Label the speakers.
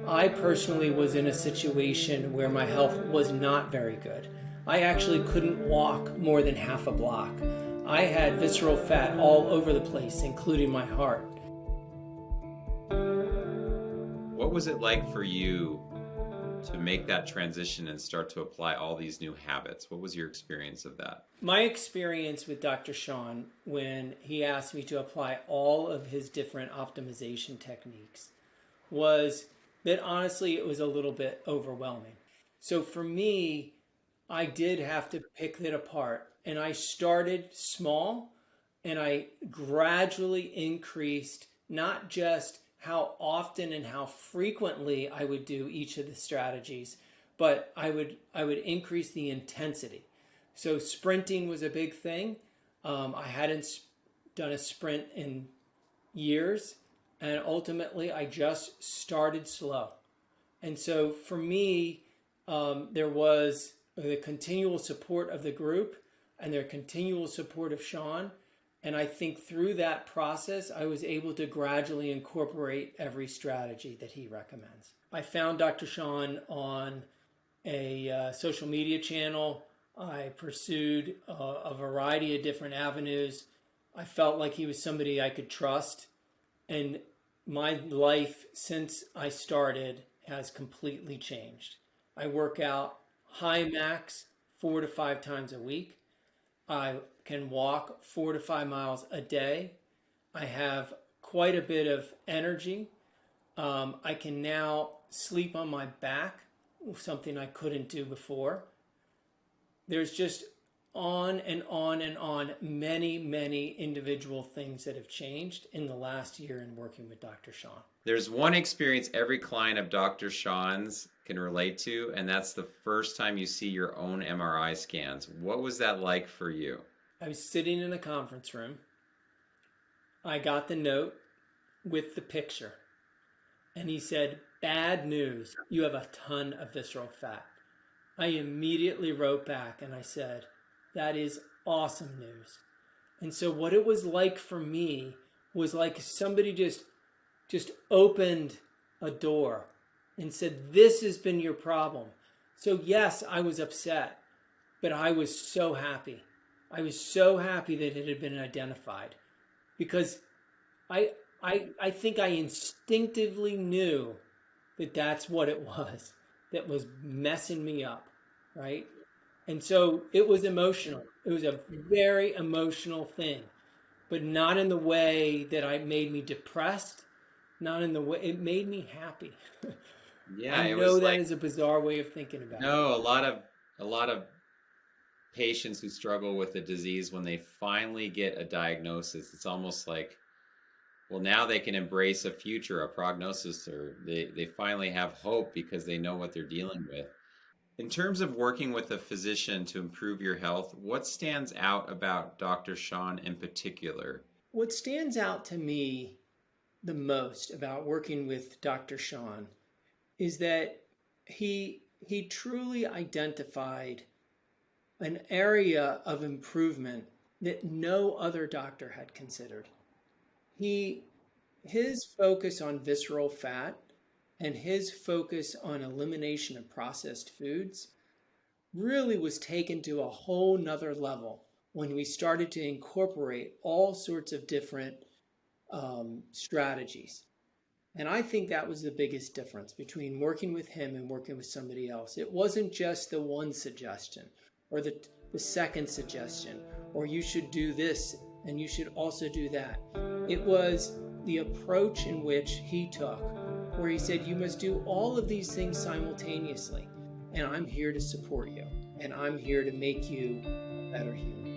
Speaker 1: I personally was in a situation where my health was not very good. I actually couldn't walk more than half a block. I had visceral fat all over the place, including my heart.
Speaker 2: What was it like for you to make that transition and start to apply all these new habits? What was your experience of that?
Speaker 1: My experience with Dr. Sean, when he asked me to apply all of his different optimization techniques, was that honestly it was a little bit overwhelming. So for me, I did have to pick it apart. And I started small and I gradually increased not just how often and how frequently I would do each of the strategies, but I would increase the intensity. So sprinting was a big thing. I hadn't done a sprint in years, and ultimately I just started slow. And so for me, there was the continual support of the group and their continual support of Sean. And I think through that process, I was able to gradually incorporate every strategy that he recommends. I found Dr. Sean on a social media channel. I pursued a variety of different avenues. I felt like he was somebody I could trust. And my life since I started has completely changed. I work out high max 4 to 5 times a week. I can walk 4 to 5 miles a day. I have quite a bit of energy. I can now sleep on my back, something I couldn't do before. There's just on and on and on many, many individual things that have changed in the last year in working with Dr. Sean.
Speaker 2: There's one experience every client of Dr. Sean's can relate to, and that's the first time you see your own MRI scans. What was that like for you?
Speaker 1: I was sitting in a conference room. I got the note with the picture, and he said, "Bad news, you have a ton of visceral fat." I immediately wrote back and I said, "That is awesome news." And so what it was like for me was like somebody just opened a door and said, "This has been your problem." So yes, I was upset, but I was so happy. I was so happy that it had been identified, because I think I instinctively knew that that's what it was that was messing me up, right? And so it was emotional. It was a very emotional thing, but not in the way that I made me depressed, not in the way it made me happy.
Speaker 2: Yeah,
Speaker 1: I
Speaker 2: it
Speaker 1: know
Speaker 2: was
Speaker 1: that
Speaker 2: like,
Speaker 1: is a bizarre way of thinking about it.
Speaker 2: no, a lot of patients who struggle with the disease, when they finally get a diagnosis, it's almost like, well, now they can embrace a future, a prognosis, or they finally have hope because they know what they're dealing with. In terms of working with a physician to improve your health, what stands out about Dr. Sean in particular?
Speaker 1: What stands out to me the most about working with Dr. Sean is that he truly identified an area of improvement that no other doctor had considered. He his focus on visceral fat and his focus on elimination of processed foods really was taken to a whole nother level when we started to incorporate all sorts of different strategies. And I think that was the biggest difference between working with him and working with somebody else. It wasn't just the one suggestion or the second suggestion, or you should do this and you should also do that. It was the approach in which he took, where he said, "You must do all of these things simultaneously, and I'm here to support you, and I'm here to make you a better human."